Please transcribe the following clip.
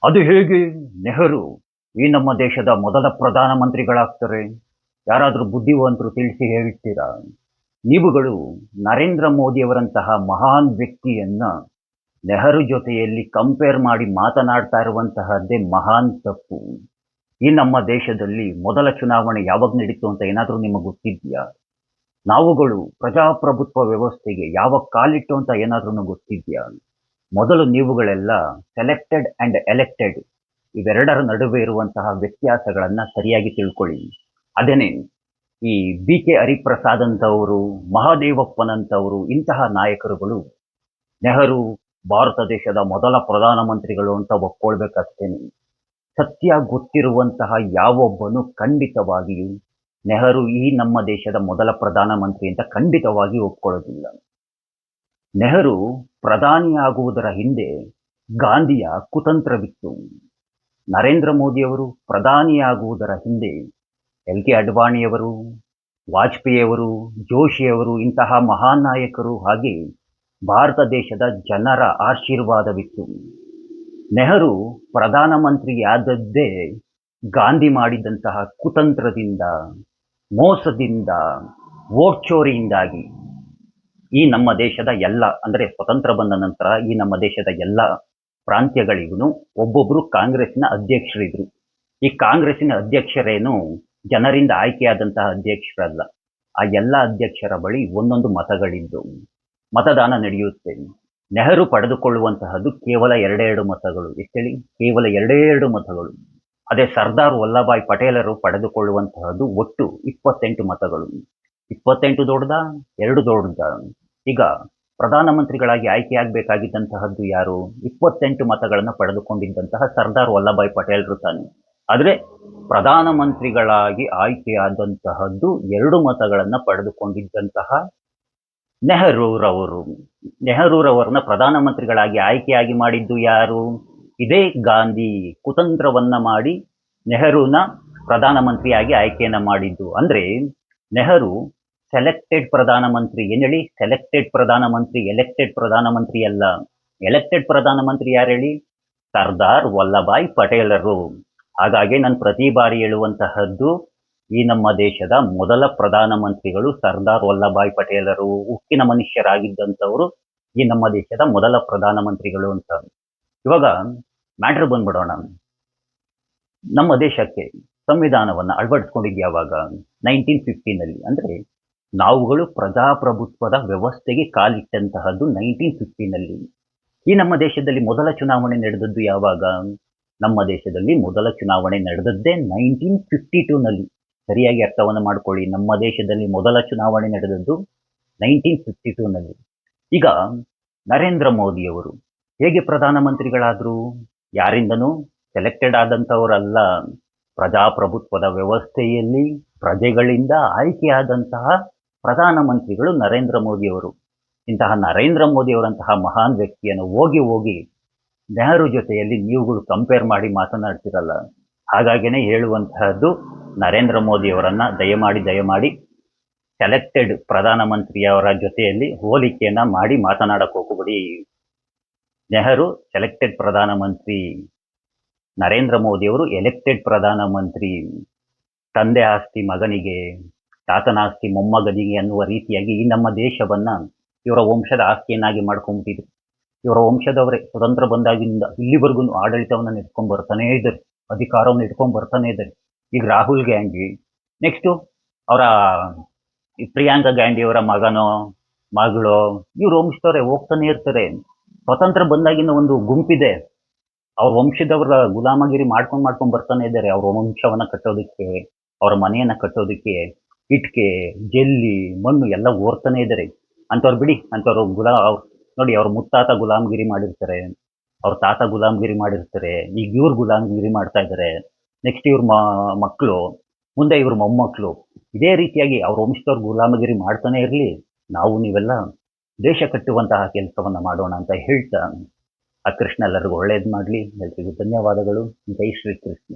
ಅದು ಹೇಗೆ? ನೆಹರು ಈ ನಮ್ಮ ದೇಶದ ಮೊದಲ ಪ್ರಧಾನಮಂತ್ರಿಗಳಾಗ್ತಾರೆ? ಯಾರಾದರೂ ಬುದ್ಧಿವಂತರು ತಿಳಿಸಿ ಹೇಳ್ತೀರಾ? ನೀವುಗಳು ನರೇಂದ್ರ ಮೋದಿಯವರಂತಹ ಮಹಾನ್ ವ್ಯಕ್ತಿಯನ್ನ ನೆಹರು ಜೊತೆಯಲ್ಲಿ ಕಂಪೇರ್ ಮಾಡಿ ಮಾತನಾಡ್ತಾ ಇರುವಂತಹದ್ದೇ ಮಹಾನ್ ತಪ್ಪು. ಈ ನಮ್ಮ ದೇಶದಲ್ಲಿ ಮೊದಲ ಚುನಾವಣೆ ಯಾವಾಗ ನಡೀತು ಅಂತ ಏನಾದರೂ ನಿಮಗೆ ಗೊತ್ತಿದೆಯಾ? ನಾವುಗಳು ಪ್ರಜಾಪ್ರಭುತ್ವ ವ್ಯವಸ್ಥೆಗೆ ಯಾವಾಗ ಕಾಲಿಟ್ಟು ಅಂತ ಏನಾದ್ರೂ ಗೊತ್ತಿದೆಯಾ? ಮೊದಲು ನೀವುಗಳೆಲ್ಲ ಸೆಲೆಕ್ಟೆಡ್ ಅಂಡ್ ಎಲೆಕ್ಟೆಡ್ ಇವೆರಡರ ನಡುವೆ ಇರುವಂತಹ ವ್ಯತ್ಯಾಸಗಳನ್ನ ಸರಿಯಾಗಿ ತಿಳ್ಕೊಳ್ಳಿ. ಅದೇನೇ ಈ ಬಿ.ಕೆ. ಹರಿಪ್ರಸಾದ್ ಅಂತವರು, ಮಹಾದೇವಪ್ಪನಂತವರು ಇಂತಹ ನಾಯಕರುಗಳು ನೆಹರು ಭಾರತ ದೇಶದ ಮೊದಲ ಪ್ರಧಾನಮಂತ್ರಿಗಳು ಅಂತ ಒಪ್ಕೊಳ್ಬೇಕಷ್ಟೇನೆ. ಸತ್ಯ ಗೊತ್ತಿರುವಂತಹ ಯಾವೊಬ್ಬನು ಖಂಡಿತವಾಗಿಯೂ ನೆಹರು ಈ ನಮ್ಮ ದೇಶದ ಮೊದಲ ಪ್ರಧಾನಮಂತ್ರಿ ಅಂತ ಖಂಡಿತವಾಗಿ ಒಪ್ಕೊಳ್ಳೋದಿಲ್ಲ. ನೆಹರು ಪ್ರಧಾನಿಯಾಗುವುದರ ಹಿಂದೆ ಗಾಂಧಿಯ ಕುತಂತ್ರವಿತ್ತು. ನರೇಂದ್ರ ಮೋದಿಯವರು ಪ್ರಧಾನಿಯಾಗುವುದರ ಹಿಂದೆ ಎಲ್.ಕೆ. ಅಡ್ವಾಣಿಯವರು, ವಾಜಪೇಯಿಯವರು, ಜೋಶಿಯವರು ಇಂತಹ ಮಹಾನ್ ನಾಯಕರು ಹಾಗೆ ಭಾರತ ದೇಶದ ಜನರ ಆಶೀರ್ವಾದವಿತ್ತು. ನೆಹರು ಪ್ರಧಾನಮಂತ್ರಿಯಾದದ್ದೇ ಗಾಂಧಿ ಮಾಡಿದಂತಹ ಕುತಂತ್ರದಿಂದ, ಮೋಸದಿಂದ, ವೋಟ್ ಚೋರಿಯಿಂದಾಗಿ. ಈ ನಮ್ಮ ದೇಶದ ಎಲ್ಲ ಅಂದರೆ ಸ್ವತಂತ್ರ ಬಂದ ನಂತರ ಈ ನಮ್ಮ ದೇಶದ ಎಲ್ಲ ಪ್ರಾಂತ್ಯಗಳಿಗೂ ಒಬ್ಬೊಬ್ಬರು ಕಾಂಗ್ರೆಸ್ಸಿನ ಅಧ್ಯಕ್ಷರಿದ್ರು. ಈ ಕಾಂಗ್ರೆಸ್ಸಿನ ಅಧ್ಯಕ್ಷರೇನು ಜನರಿಂದ ಆಯ್ಕೆಯಾದಂತಹ ಅಧ್ಯಕ್ಷರಲ್ಲ. ಆ ಎಲ್ಲ ಅಧ್ಯಕ್ಷರ ಬಳಿ ಒಂದೊಂದು ಮತಗಳಿದ್ದು ಮತದಾನ ನಡೆಯುತ್ತೆ. ನೆಹರು ಪಡೆದುಕೊಳ್ಳುವಂತಹದ್ದು ಕೇವಲ ಎರಡೆರಡು ಮತಗಳು. ಎಷ್ಟೇಳಿ? ಕೇವಲ ಎರಡೇ ಮತಗಳು. ಅದೇ ಸರ್ದಾರ್ ವಲ್ಲಭಾಯ್ ಪಟೇಲರು ಪಡೆದುಕೊಳ್ಳುವಂತಹದ್ದು ಒಟ್ಟು 28 ಮತಗಳು. 28 ದೊಡ್ಡದ, 2 ದೊಡ್ಡದ? ಈಗ ಪ್ರಧಾನಮಂತ್ರಿಗಳಾಗಿ ಆಯ್ಕೆಯಾಗಬೇಕಾಗಿದ್ದಂತಹದ್ದು ಯಾರು? 28 ಮತಗಳನ್ನು ಪಡೆದುಕೊಂಡಿದ್ದಂತಹ ಸರ್ದಾರ್ ವಲ್ಲಭಾಯ್ ಪಟೇಲರು ತಾನೆ. ಆದರೆ ಪ್ರಧಾನಮಂತ್ರಿಗಳಾಗಿ ಆಯ್ಕೆಯಾದಂತಹದ್ದು 2 ಮತಗಳನ್ನು ಪಡೆದುಕೊಂಡಿದ್ದಂತಹ ನೆಹರೂರವರು. ನೆಹರೂರವರನ್ನ ಪ್ರಧಾನಮಂತ್ರಿಗಳಾಗಿ ಆಯ್ಕೆಯಾಗಿ ಮಾಡಿದ್ದು ಯಾರು? ಇದೇ ಗಾಂಧಿ ಕುತಂತ್ರವನ್ನ ಮಾಡಿ ನೆಹರುನ ಪ್ರಧಾನಮಂತ್ರಿಯಾಗಿ ಆಯ್ಕೆಯನ್ನ ಮಾಡಿದ್ದು. ಅಂದ್ರೆ ನೆಹರು ಸೆಲೆಕ್ಟೆಡ್ ಪ್ರಧಾನಮಂತ್ರಿ. ಏನೇಳಿ? ಸೆಲೆಕ್ಟೆಡ್ ಪ್ರಧಾನಮಂತ್ರಿ, ಎಲೆಕ್ಟೆಡ್ ಪ್ರಧಾನಮಂತ್ರಿ ಅಲ್ಲ. ಎಲೆಕ್ಟೆಡ್ ಪ್ರಧಾನಮಂತ್ರಿ ಯಾರು ಹೇಳಿ? ಸರ್ದಾರ್ ವಲ್ಲಭಾಯ್ ಪಟೇಲರು. ಹಾಗಾಗಿ ನಾನು ಪ್ರತಿ ಬಾರಿ ಹೇಳುವಂತಹದ್ದು ಈ ನಮ್ಮ ದೇಶದ ಮೊದಲ ಪ್ರಧಾನಮಂತ್ರಿಗಳು ಸರ್ದಾರ್ ವಲ್ಲಭಾಯ್ ಪಟೇಲರು. ಉಕ್ಕಿನ ಮನುಷ್ಯರಾಗಿದ್ದಂಥವರು ಈ ನಮ್ಮ ದೇಶದ ಮೊದಲ ಪ್ರಧಾನಮಂತ್ರಿಗಳು ಅಂತ. ಇವಾಗ ಮ್ಯಾಟ್ರ್ ಬಂದ್ಬಿಡೋಣ. ನಮ್ಮ ದೇಶಕ್ಕೆ ಸಂವಿಧಾನವನ್ನ ಅಳವಡಿಸ್ಕೊಂಡಿದ್ದು ಯಾವಾಗ? 1950ನಲ್ಲಿ. ಅಂದ್ರೆ ನಾವುಗಳು ಪ್ರಜಾಪ್ರಭುತ್ವದ ವ್ಯವಸ್ಥೆಗೆ ಕಾಲಿಟ್ಟಂತಹದ್ದು 1950ನಲ್ಲಿ. ಈ ನಮ್ಮ ದೇಶದಲ್ಲಿ ಮೊದಲ ಚುನಾವಣೆ ನಡೆದದ್ದು ಯಾವಾಗ? ನಮ್ಮ ದೇಶದಲ್ಲಿ ಮೊದಲ ಚುನಾವಣೆ ನಡೆದದ್ದೇ 1952ನಲ್ಲಿ. ಸರಿಯಾಗಿ ಅರ್ಥವನ್ನು ಮಾಡ್ಕೊಳ್ಳಿ. ನಮ್ಮ ದೇಶದಲ್ಲಿ ಮೊದಲ ಚುನಾವಣೆ ನಡೆದದ್ದು 1952ನಲ್ಲಿ. ಈಗ ನರೇಂದ್ರ ಮೋದಿಯವರು ಹೇಗೆ ಪ್ರಧಾನಮಂತ್ರಿಗಳಾದ್ರು? ಯಾರಿಂದನೂ ಸೆಲೆಕ್ಟೆಡ್ ಆದಂಥವರಲ್ಲ. ಪ್ರಜಾಪ್ರಭುತ್ವದ ವ್ಯವಸ್ಥೆಯಲ್ಲಿ ಪ್ರಜೆಗಳಿಂದ ಆಯ್ಕೆಯಾದಂತಹ ಪ್ರಧಾನಮಂತ್ರಿಗಳು ನರೇಂದ್ರ ಮೋದಿಯವರು. ಇಂತಹ ನರೇಂದ್ರ ಮೋದಿಯವರಂತಹ ಮಹಾನ್ ವ್ಯಕ್ತಿಯನ್ನು ಹೋಗಿ ನೆಹರು ಜೊತೆಯಲ್ಲಿ ನೀವುಗಳು ಕಂಪೇರ್ ಮಾಡಿ ಮಾತನಾಡ್ತಿರಲ್ಲ. ಹಾಗಾಗಿನೇ ಹೇಳುವಂತಹದ್ದು, ನರೇಂದ್ರ ಮೋದಿಯವರನ್ನ ದಯಮಾಡಿ ಸೆಲೆಕ್ಟೆಡ್ ಪ್ರಧಾನಮಂತ್ರಿಯವರ ಜೊತೆಯಲ್ಲಿ ಹೋಲಿಕೆಯನ್ನ ಮಾಡಿ ಮಾತನಾಡಕ್ಕೆ ಹೋಗಬೇಡಿ. ನೆಹರು ಸೆಲೆಕ್ಟೆಡ್ ಪ್ರಧಾನಮಂತ್ರಿ, ನರೇಂದ್ರ ಮೋದಿಯವರು ಎಲೆಕ್ಟೆಡ್ ಪ್ರಧಾನಮಂತ್ರಿ. ತಂದೆ ಆಸ್ತಿ ಮಗನಿಗೆ, ತಾತನ ಆಸ್ತಿ ಮೊಮ್ಮಗನಿಗೆ ಅನ್ನುವ ರೀತಿಯಾಗಿ ಈ ನಮ್ಮ ದೇಶವನ್ನ ಇವರ ವಂಶದ ಆಸ್ತಿಯನ್ನಾಗಿ ಮಾಡ್ಕೊಂಡ್ಬಿಟ್ಟಿದ್ರು. ಇವರ ವಂಶದವರೇ ಸ್ವತಂತ್ರ ಬಂದಾಗಿಂದ ಇಲ್ಲಿವರೆಗೂ ಆಡಳಿತವನ್ನು ನಡೆಸ್ಕೊಂಡ್ ಬರ್ತಾನೇ ಇದ್ದಾರೆ, ಅಧಿಕಾರವನ್ನು ಇಟ್ಕೊಂಡ್ ಬರ್ತಾನೆ ಇದ್ದಾರೆ. ಈಗ ರಾಹುಲ್ ಗಾಂಧಿ, ನೆಕ್ಸ್ಟು ಅವರ ಪ್ರಿಯಾಂಕಾ ಗಾಂಧಿಯವರ ಮಗನೋ ಮಗಳೋ ಇವ್ರು ವಂಶದವರೇ ಹೋಗ್ತಾನೆ ಇರ್ತಾರೆ. ಸ್ವತಂತ್ರ ಬಂದಾಗಿನ ಒಂದು ಗುಂಪಿದೆ, ಅವ್ರ ವಂಶದವರ ಗುಲಾಮಗಿರಿ ಮಾಡ್ಕೊಂಡ್ ಬರ್ತಾನೆ ಇದ್ದಾರೆ. ಅವ್ರ ವಂಶವನ್ನ ಕಟ್ಟೋದಕ್ಕೆ, ಅವರ ಮನೆಯನ್ನ ಕಟ್ಟೋದಕ್ಕೆ ಇಟ್ಕೆ, ಜಲ್ಲಿ, ಮಣ್ಣು ಎಲ್ಲ ಓರ್ತಾನೆ ಇದ್ದಾರೆ. ಅಂಥವ್ರು ಬಿಡಿ, ಅಂಥವ್ರು ನೋಡಿ, ಅವ್ರ ಮುತ್ತಾತ ಗುಲಾಮಗಿರಿ ಮಾಡಿರ್ತಾರೆ, ಅವ್ರ ತಾತ ಗುಲಾಮಗಿರಿ ಮಾಡಿರ್ತಾರೆ, ಈಗ ಇವ್ರು ಗುಲಾಮಗಿರಿ ಮಾಡ್ತಾ ಇದ್ದಾರೆ. ನೆಕ್ಸ್ಟ್ ಇವ್ರ ಮಕ್ಕಳು, ಮುಂದೆ ಇವ್ರ ಮೊಮ್ಮಕ್ಕಳು, ಇದೇ ರೀತಿಯಾಗಿ ಅವ್ರ ವಂಶದವ್ರು ಗುಲಾಮಗಿರಿ ಮಾಡ್ತಾನೆ ಇರಲಿ. ನಾವು ನೀವೆಲ್ಲ ದೇಶ ಕಟ್ಟುವಂತಹ ಕೆಲಸವನ್ನ ಮಾಡೋಣ ಅಂತ ಹೇಳ್ತಾ, ಆ ಕೃಷ್ಣ ಎಲ್ಲರಿಗೂ ಒಳ್ಳೇದು ಮಾಡಲಿ. ಎಲ್ರಿಗೂ ಧನ್ಯವಾದಗಳು. ಜೈ ಶ್ರೀ ಕೃಷ್ಣ.